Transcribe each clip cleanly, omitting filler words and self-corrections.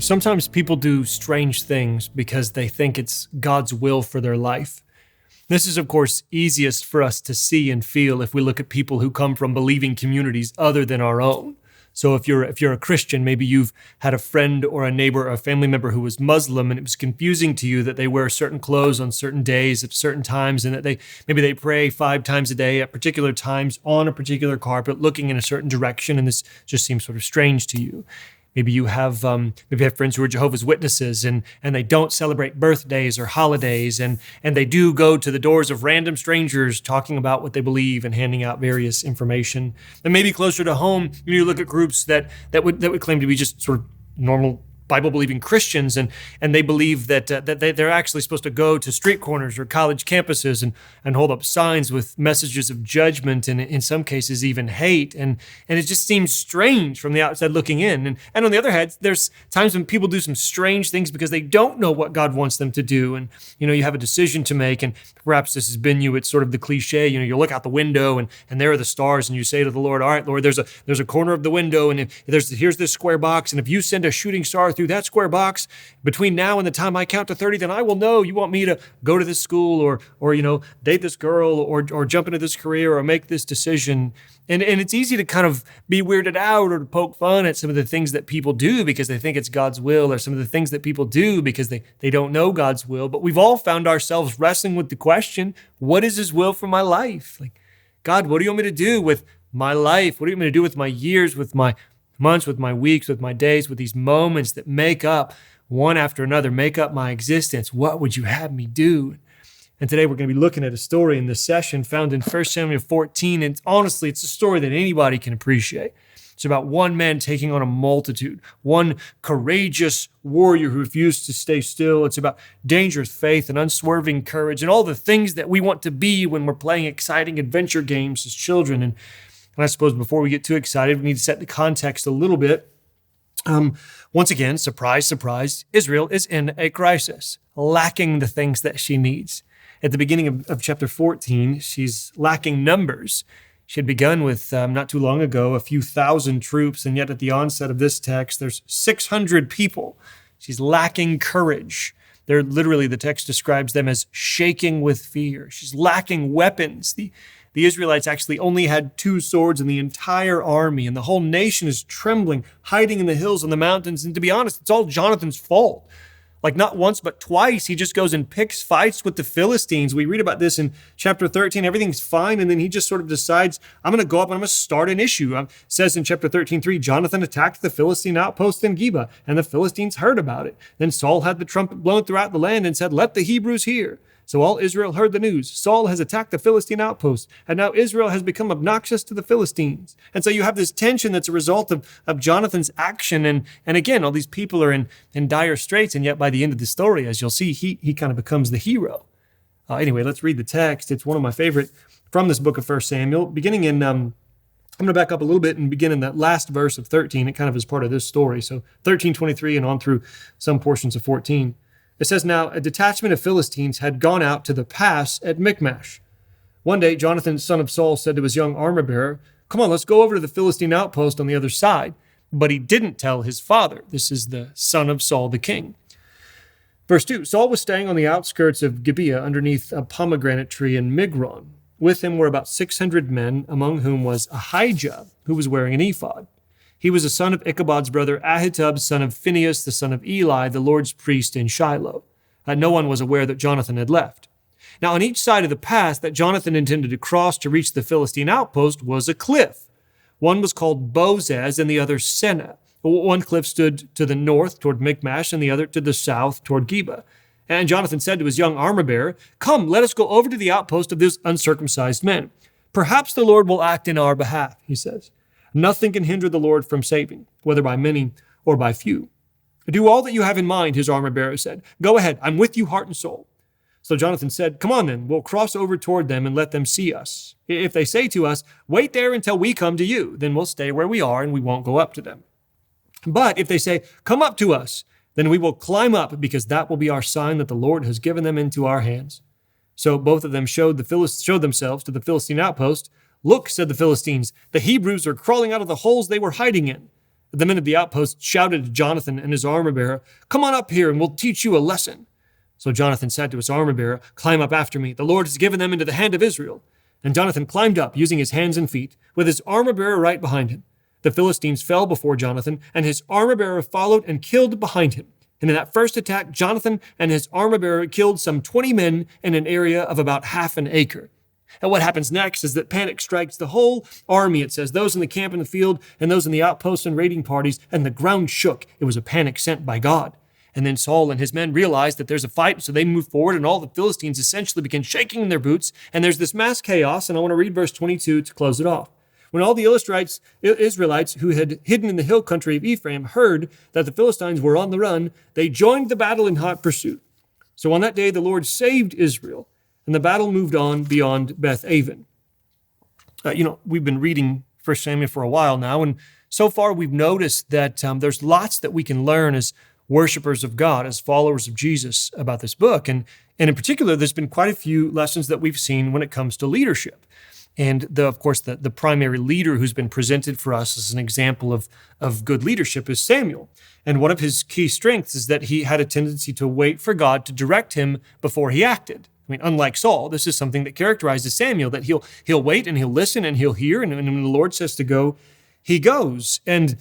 Sometimes people do strange things because they think it's God's will for their life. This is, of course, easiest for us to see and feel if we look at people who come from believing communities other than our own. So if you're a Christian, maybe you've had a friend or a neighbor or a family member who was Muslim, and it was confusing to you that they wear certain clothes on certain days at certain times, and that they pray 5 times a day at particular times on a particular carpet, looking in a certain direction, and this just seems sort of strange to you. Maybe you have friends who are Jehovah's Witnesses and they don't celebrate birthdays or holidays, and they do go to the doors of random strangers talking about what they believe and handing out various information. And maybe closer to home, you look at groups that would claim to be just sort of normal Bible-believing Christians, and they believe that they're actually supposed to go to street corners or college campuses and hold up signs with messages of judgment and in some cases even hate. And it just seems strange from the outside looking in. And on the other hand, there's times when people do some strange things because they don't know what God wants them to do. And, you have a decision to make, and perhaps this has been you. It's sort of the cliche, you look out the window and there are the stars, and you say to the Lord, all right, Lord, there's a corner of the window, and here's this square box, and if you send a shooting star through that square box between now and the time I count to 30, then I will know you want me to go to this school or date this girl or jump into this career or make this decision. And it's easy to kind of be weirded out or to poke fun at some of the things that people do because they think it's God's will, or some of the things that people do because they don't know God's will. But we've all found ourselves wrestling with the question, what is His will for my life? Like, God, what do you want me to do with my life? What do you want me to do with my years, with my months, with my weeks, with my days, with these moments that make up one after another, make up my existence? What would you have me do? And today we're going to be looking at a story in this session found in 1 Samuel 14. And honestly, it's a story that anybody can appreciate. It's about one man taking on a multitude, one courageous warrior who refused to stay still. It's about dangerous faith and unswerving courage and all the things that we want to be when we're playing exciting adventure games as children. And I suppose before we get too excited, we need to set the context a little bit. Once again, surprise, surprise, Israel is in a crisis, lacking the things that she needs. At the beginning of chapter 14, she's lacking numbers. She had begun with, not too long ago, a few thousand troops, and yet at the onset of this text, there's 600 people. She's lacking courage. The text describes them as shaking with fear. She's lacking weapons. The Israelites actually only had 2 swords in the entire army, and the whole nation is trembling, hiding in the hills and the mountains. And to be honest, it's all Jonathan's fault. Like, not once, but twice, he just goes and picks fights with the Philistines. We read about this in chapter 13. Everything's fine, and then he just sort of decides, I'm going to go up and I'm going to start an issue. It says in chapter 13:3, Jonathan attacked the Philistine outpost in Geba, and the Philistines heard about it. Then Saul had the trumpet blown throughout the land and said, let the Hebrews hear. So all Israel heard the news. Saul has attacked the Philistine outpost, and now Israel has become obnoxious to the Philistines. And so you have this tension that's a result of Jonathan's action. And again, all these people are in dire straits, and yet by the end of the story, as you'll see, he kind of becomes the hero. Anyway, let's read the text. It's one of my favorite from this book of 1 Samuel, beginning in, I'm going to back up a little bit and begin in that last verse of 13. It kind of is part of this story. So 13:23 and on through some portions of 14. It says, now a detachment of Philistines had gone out to the pass at Michmash. One day, Jonathan, son of Saul, said to his young armor-bearer, come on, let's go over to the Philistine outpost on the other side. But he didn't tell his father. This is the son of Saul the king. Verse 2, Saul was staying on the outskirts of Gibeah underneath a pomegranate tree in Migron. With him were about 600 men, among whom was Ahijah, who was wearing an ephod. He was a son of Ichabod's brother Ahitub, son of Phinehas, the son of Eli, the Lord's priest in Shiloh. No one was aware that Jonathan had left. Now, on each side of the pass that Jonathan intended to cross to reach the Philistine outpost was a cliff. One was called Bozez and the other Seneh. One cliff stood to the north toward Michmash and the other to the south toward Geba. And Jonathan said to his young armor-bearer, come, let us go over to the outpost of these uncircumcised men. Perhaps the Lord will act in our behalf, he says. Nothing can hinder the Lord from saving, whether by many or by few. Do all that you have in mind, his armor-bearer said. Go ahead, I'm with you heart and soul. So Jonathan said, come on then, we'll cross over toward them and let them see us. If they say to us, wait there until we come to you, then we'll stay where we are and we won't go up to them. But if they say, come up to us, then we will climb up, because that will be our sign that the Lord has given them into our hands. So both of them showed themselves to the Philistine outpost. Look, said the Philistines, the Hebrews are crawling out of the holes they were hiding in. The men of the outpost shouted to Jonathan and his armor-bearer, "Come on up here and we'll teach you a lesson." So Jonathan said to his armor-bearer, "Climb up after me. The Lord has given them into the hand of Israel." And Jonathan climbed up, using his hands and feet, with his armor-bearer right behind him. The Philistines fell before Jonathan, and his armor-bearer followed and killed behind him. And in that first attack, Jonathan and his armor-bearer killed some 20 men in an area of about half an acre. And what happens next is that panic strikes the whole army, it says, those in the camp in the field and those in the outposts and raiding parties, and the ground shook. It was a panic sent by God. And then Saul and his men realized that there's a fight, so they move forward, and all the Philistines essentially begin shaking in their boots, and there's this mass chaos, and I want to read verse 22 to close it off. When all the Israelites who had hidden in the hill country of Ephraim heard that the Philistines were on the run, they joined the battle in hot pursuit. So on that day the Lord saved Israel, and the battle moved on beyond Beth-aven. We've been reading 1 Samuel for a while now, and so far we've noticed that there's lots that we can learn as worshipers of God, as followers of Jesus about this book. And in particular, there's been quite a few lessons that we've seen when it comes to leadership. And of course, the primary leader who's been presented for us as an example of good leadership is Samuel. And one of his key strengths is that he had a tendency to wait for God to direct him before he acted. I mean, unlike Saul, this is something that characterizes Samuel, that he'll wait and he'll listen and he'll hear. And when the Lord says to go, he goes. And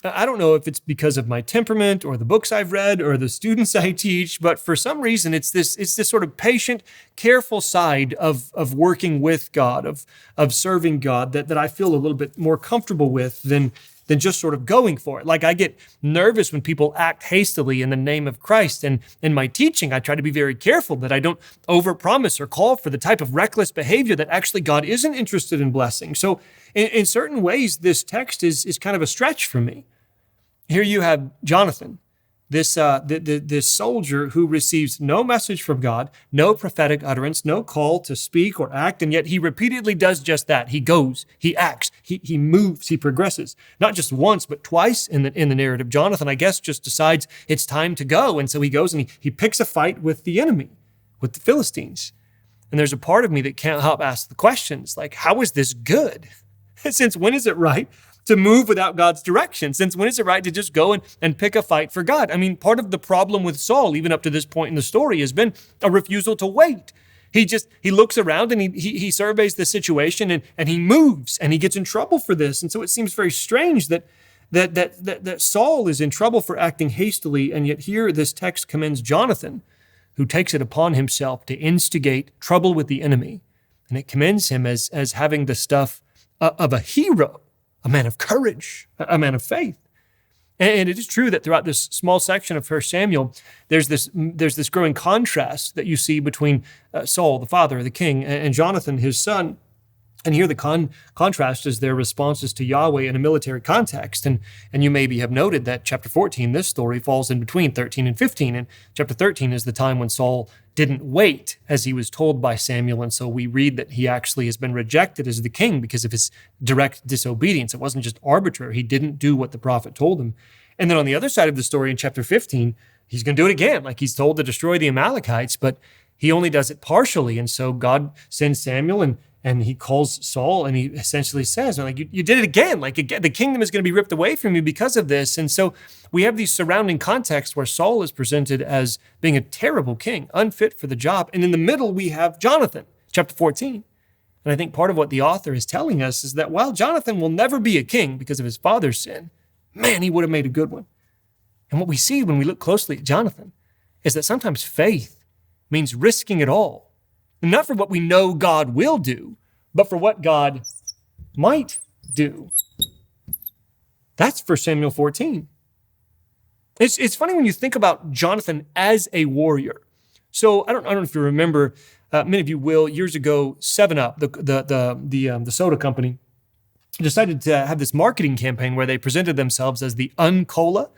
I don't know if it's because of my temperament or the books I've read or the students I teach, but for some reason it's this sort of patient, careful side of working with God, of serving God that I feel a little bit more comfortable with than just sort of going for it. Like I get nervous when people act hastily in the name of Christ. And in my teaching, I try to be very careful that I don't overpromise or call for the type of reckless behavior that actually God isn't interested in blessing. So in certain ways, this text is kind of a stretch for me. Here you have Jonathan, this soldier who receives no message from God, no prophetic utterance, no call to speak or act, and yet he repeatedly does just that. He goes, he acts, he moves, he progresses. Not just once, but twice in the narrative. Jonathan, I guess, just decides it's time to go, and so he goes and he picks a fight with the enemy, with the Philistines. And there's a part of me that can't help ask the questions, like, how is this good? Since when is it right to move without God's direction? Since when is it right to just go and pick a fight for God? I mean, part of the problem with Saul, even up to this point in the story, has been a refusal to wait. He looks around and he surveys the situation and he moves and he gets in trouble for this. And so it seems very strange that Saul is in trouble for acting hastily. And yet here this text commends Jonathan, who takes it upon himself to instigate trouble with the enemy. And it commends him as having the stuff of a hero, a man of courage, a man of faith. And it is true that throughout this small section of 1 Samuel, there's this growing contrast that you see between Saul, the father, the king, and Jonathan, his son. And here the contrast is their responses to Yahweh in a military context. And you maybe have noted that chapter 14, this story, falls in between 13 and 15. And chapter 13 is the time when Saul didn't wait as he was told by Samuel. And so we read that he actually has been rejected as the king because of his direct disobedience. It wasn't just arbitrary. He didn't do what the prophet told him. And then on the other side of the story in chapter 15, he's going to do it again. Like he's told to destroy the Amalekites, but he only does it partially. And so God sends Samuel and he calls Saul and he essentially says, like, you did it again. Like again, the kingdom is going to be ripped away from you because of this. And so we have these surrounding contexts where Saul is presented as being a terrible king, unfit for the job. And in the middle, we have Jonathan, chapter 14. And I think part of what the author is telling us is that while Jonathan will never be a king because of his father's sin, man, he would have made a good one. And what we see when we look closely at Jonathan is that sometimes faith means risking it all. Not for what we know God will do, but for what God might do. That's 1 Samuel 14. It's funny when you think about Jonathan as a warrior. So I don't know if you remember, many of you will, years ago, 7-Up, the soda company, decided to have this marketing campaign where they presented themselves as the Uncola.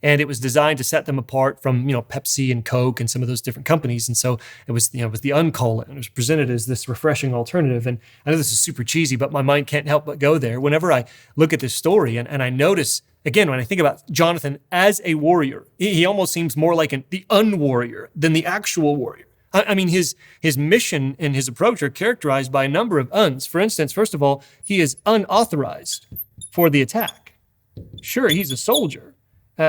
And it was designed to set them apart from, Pepsi and Coke and some of those different companies. And so it was the Uncola, and it was presented as this refreshing alternative. And I know this is super cheesy, but my mind can't help but go there. Whenever I look at this story and I notice, again, when I think about Jonathan as a warrior, he almost seems more like the unwarrior than the actual warrior. I mean, his mission and his approach are characterized by a number of uns. For instance, first of all, he is unauthorized for the attack. Sure, he's a soldier.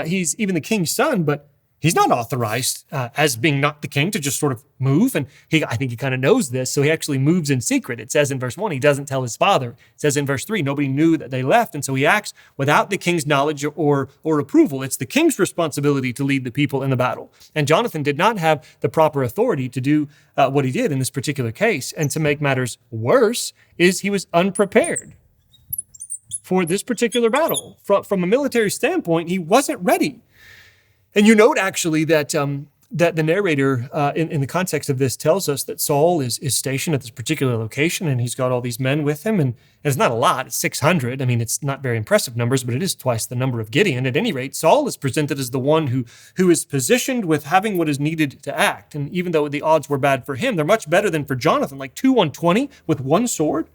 He's even the king's son, but he's not authorized as being not the king to just sort of move. And I think he kind of knows this, so he actually moves in secret. It says in verse 1, he doesn't tell his father. It says in verse 3, nobody knew that they left, and so he acts without the king's knowledge or approval. It's the king's responsibility to lead the people in the battle. And Jonathan did not have the proper authority to do what he did in this particular case. And to make matters worse is he was unprepared for this particular battle. From a military standpoint, he wasn't ready. And you note actually that the narrator in the context of this tells us that Saul is stationed at this particular location, and he's got all these men with him. And it's not a lot, it's 600. I mean, it's not very impressive numbers, but it is twice the number of Gideon. At any rate, Saul is presented as the one who is positioned with having what is needed to act. And even though the odds were bad for him, they're much better than for Jonathan, like 2 on 20 with one sword.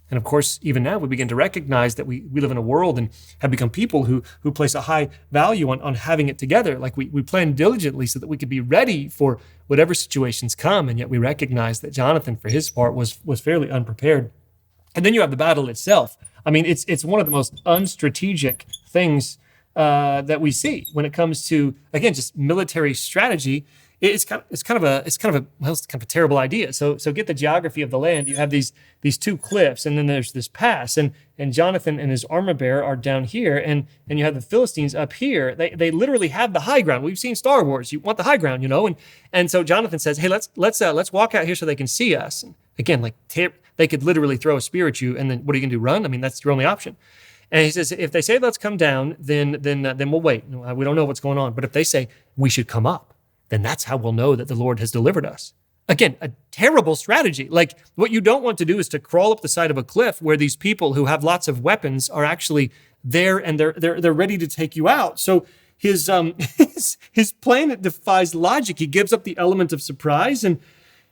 And of course, even now, we begin to recognize that we live in a world and have become people who place a high value on having it together. Like we plan diligently so that we could be ready for whatever situations come. And yet we recognize that Jonathan, for his part, was fairly unprepared. And then you have the battle itself. I mean, it's one of the most unstrategic things that we see when it comes to, again, just military strategy. It's kind of a terrible idea. So get the geography of the land. You have these 2 cliffs, and then there's this pass, and Jonathan and his armor bearer are down here, and you have the Philistines up here. They literally have the high ground. We've seen Star Wars. You want the high ground, and so Jonathan says, hey, let's walk out here so they can see us. And again, they could literally throw a spear at you, and then what are you gonna do? Run? I mean, that's your only option. And he says, if they say let's come down, then we'll wait. We don't know what's going on. But if they say we should come up, then that's how we'll know that the Lord has delivered us. Again, a terrible strategy. Like, what you don't want to do is to crawl up the side of a cliff where these people who have lots of weapons are actually there and they're ready to take you out. So his plan defies logic. He gives up the element of surprise and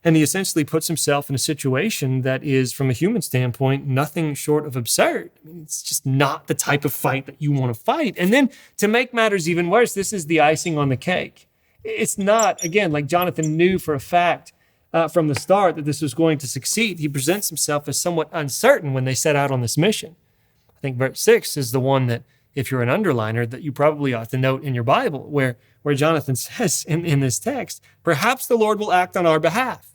he essentially puts himself in a situation that is, from a human standpoint, nothing short of absurd. I mean, it's just not the type of fight that you want to fight. And then to make matters even worse, this is the icing on the cake. It's not, again, like Jonathan knew for a fact from the start that this was going to succeed. He presents himself as somewhat uncertain when they set out on this mission. I think verse 6 is the one that, if you're an underliner, that you probably ought to note in your Bible, where Jonathan says in this text, perhaps the Lord will act on our behalf,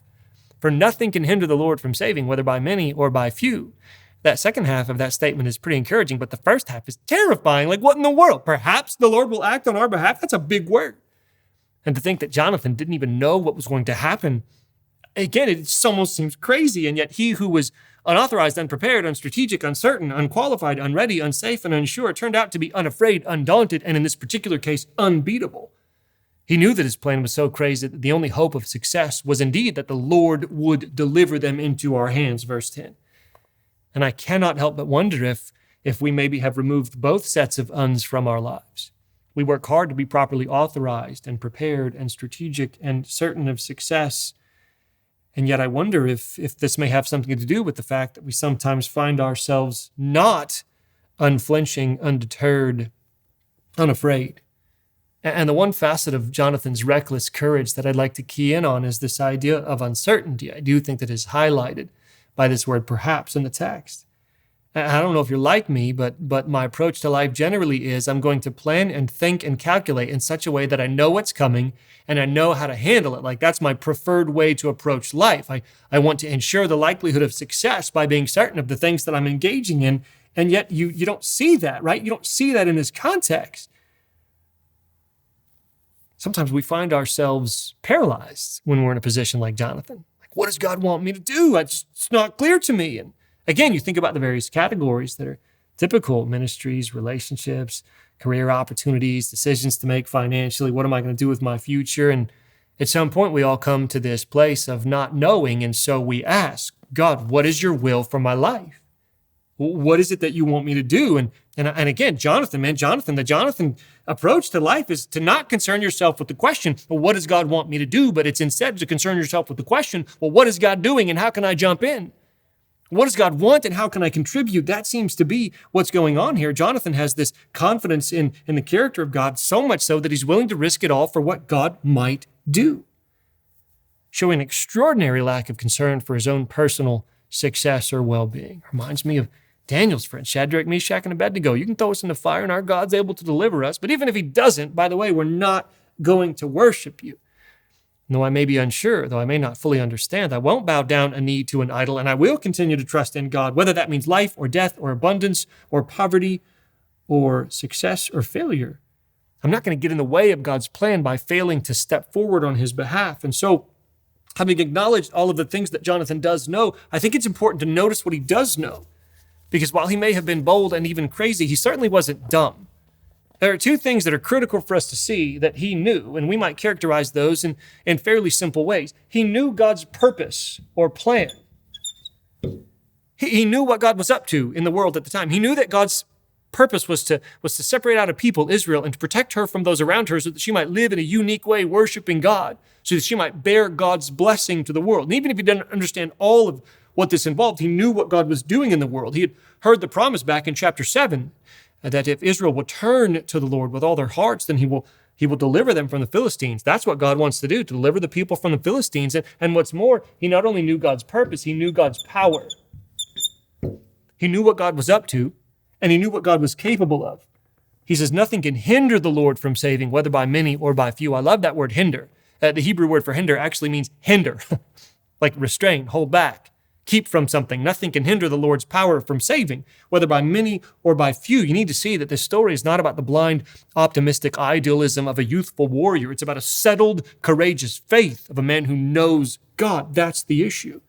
for nothing can hinder the Lord from saving, whether by many or by few. That second half of that statement is pretty encouraging, but the first half is terrifying. Like, what in the world? Perhaps the Lord will act on our behalf? That's a big word. And to think that Jonathan didn't even know what was going to happen, again, it almost seems crazy. And yet he who was unauthorized, unprepared, unstrategic, uncertain, unqualified, unready, unsafe, and unsure turned out to be unafraid, undaunted, and in this particular case, unbeatable. He knew that his plan was so crazy that the only hope of success was indeed that the Lord would deliver them into our hands, verse 10. And I cannot help but wonder if we maybe have removed both sets of uns from our lives. We work hard to be properly authorized and prepared and strategic and certain of success. And yet I wonder if this may have something to do with the fact that we sometimes find ourselves not unflinching, undeterred, unafraid. And the one facet of Jonathan's reckless courage that I'd like to key in on is this idea of uncertainty. I do think that is highlighted by this word perhaps in the text. I don't know if you're like me, but my approach to life generally is I'm going to plan and think and calculate in such a way that I know what's coming and I know how to handle it. Like, that's my preferred way to approach life. I want to ensure the likelihood of success by being certain of the things that I'm engaging in. And yet you don't see that, right? You don't see that in this context. Sometimes we find ourselves paralyzed when we're in a position like Jonathan. Like, what does God want me to do? It's not clear to me. And again, you think about the various categories that are typical: ministries, relationships, career opportunities, decisions to make financially. What am I going to do with my future? And at some point, we all come to this place of not knowing. And so we ask, God, what is your will for my life? What is it that you want me to do? And again, the Jonathan approach to life is to not concern yourself with the question, well, what does God want me to do? But it's instead to concern yourself with the question, well, what is God doing and how can I jump in? What does God want and how can I contribute? That seems to be what's going on here. Jonathan has this confidence in the character of God, so much so that he's willing to risk it all for what God might do, showing an extraordinary lack of concern for his own personal success or well-being. Reminds me of Daniel's friends, Shadrach, Meshach, and Abednego. You can throw us in the fire and our God's able to deliver us. But even if he doesn't, by the way, we're not going to worship you. Though I may be unsure, though I may not fully understand, I won't bow down a knee to an idol, and I will continue to trust in God, whether that means life or death or abundance or poverty or success or failure. I'm not going to get in the way of God's plan by failing to step forward on his behalf. And so, having acknowledged all of the things that Jonathan does know, I think it's important to notice what he does know. Because while he may have been bold and even crazy, he certainly wasn't dumb. There are two things that are critical for us to see that he knew, and we might characterize those in fairly simple ways. He knew God's purpose or plan. He knew what God was up to in the world at the time. He knew that God's purpose was to separate out a people, Israel, and to protect her from those around her so that she might live in a unique way, worshiping God, so that she might bear God's blessing to the world. And even if he didn't understand all of what this involved, he knew what God was doing in the world. He had heard the promise back in chapter 7 that if Israel will turn to the Lord with all their hearts, then he will deliver them from the Philistines. That's what God wants to do, to deliver the people from the Philistines. And what's more, he not only knew God's purpose, he knew God's power. He knew what God was up to, and he knew what God was capable of. He says, nothing can hinder the Lord from saving, whether by many or by few. I love that word hinder. The Hebrew word for hinder actually means hinder, like restrain, hold back, keep from something. Nothing can hinder the Lord's power from saving, whether by many or by few. You need to see that this story is not about the blind, optimistic idealism of a youthful warrior. It's about a settled, courageous faith of a man who knows God. That's the issue.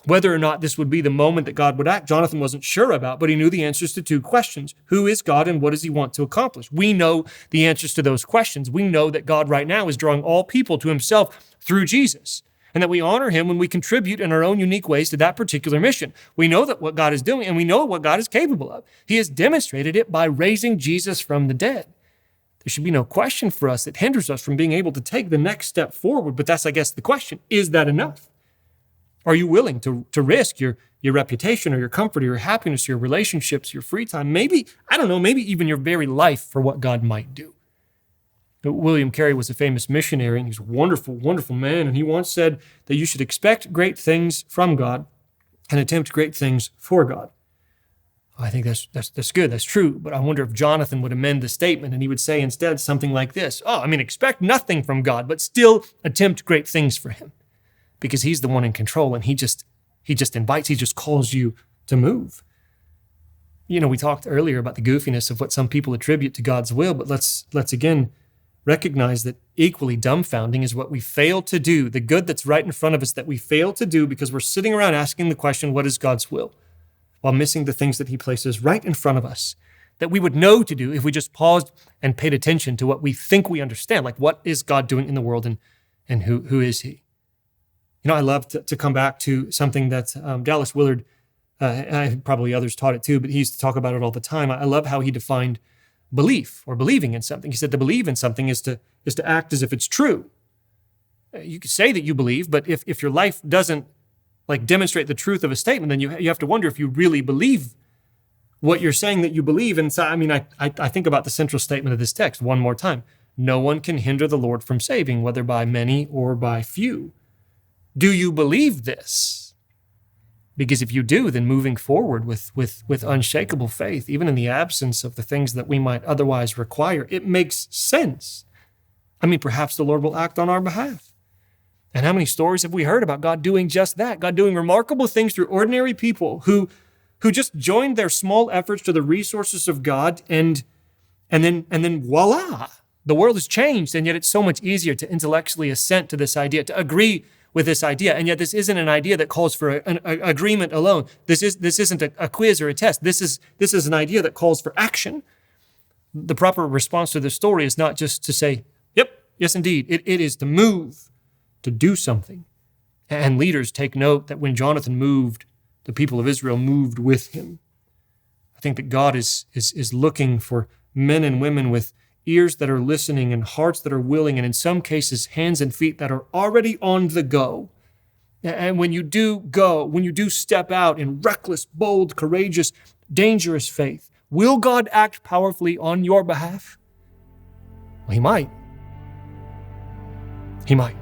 Whether or not this would be the moment that God would act, Jonathan wasn't sure about, but he knew the answers to two questions. Who is God and what does he want to accomplish? We know the answers to those questions. We know that God right now is drawing all people to himself through Jesus, and that we honor him when we contribute in our own unique ways to that particular mission. We know that what God is doing, and we know what God is capable of. He has demonstrated it by raising Jesus from the dead. There should be no question for us that hinders us from being able to take the next step forward, but that's, I guess, the question. Is that enough? Are you willing to risk your reputation or your comfort or your happiness, your relationships, your free time, maybe even your very life for what God might do? William Carey was a famous missionary, and he's a wonderful, wonderful man, and he once said that you should expect great things from God and attempt great things for God. I think that's good, that's true, but I wonder if Jonathan would amend the statement and he would say instead something like this: expect nothing from God, but still attempt great things for him. Because he's the one in control, and he just invites, he just calls you to move. We talked earlier about the goofiness of what some people attribute to God's will, but let's again recognize that equally dumbfounding is what we fail to do, the good that's right in front of us that we fail to do because we're sitting around asking the question, what is God's will? While missing the things that he places right in front of us that we would know to do if we just paused and paid attention to what we think we understand, like what is God doing in the world and who is he? I love to come back to something that Dallas Willard, and probably others taught it too, but he used to talk about it all the time. I love how he defined belief or believing in something. He said to believe in something is to act as if it's true. You could say that you believe, but if your life doesn't demonstrate the truth of a statement, then you have to wonder if you really believe what you're saying that you believe. And so, I think about the central statement of this text one more time. No one can hinder the Lord from saving, whether by many or by few. Do you believe this? Because if you do, then moving forward with unshakable faith, even in the absence of the things that we might otherwise require, it makes sense. Perhaps the Lord will act on our behalf. And how many stories have we heard about God doing just that? God doing remarkable things through ordinary people who just joined their small efforts to the resources of God, and then voila, the world has changed. And yet it's so much easier to intellectually assent to this idea, to agree with this idea. And yet this isn't an idea that calls for an agreement alone. This isn't a quiz or a test. This is an idea that calls for action. The proper response to the story is not just to say, yep, yes, indeed. It is to move, to do something. And leaders take note that when Jonathan moved, the people of Israel moved with him. I think that God is looking for men and women with ears that are listening and hearts that are willing, and in some cases, hands and feet that are already on the go. And when you do go, when you do step out in reckless, bold, courageous, dangerous faith, will God act powerfully on your behalf? Well, he might. He might.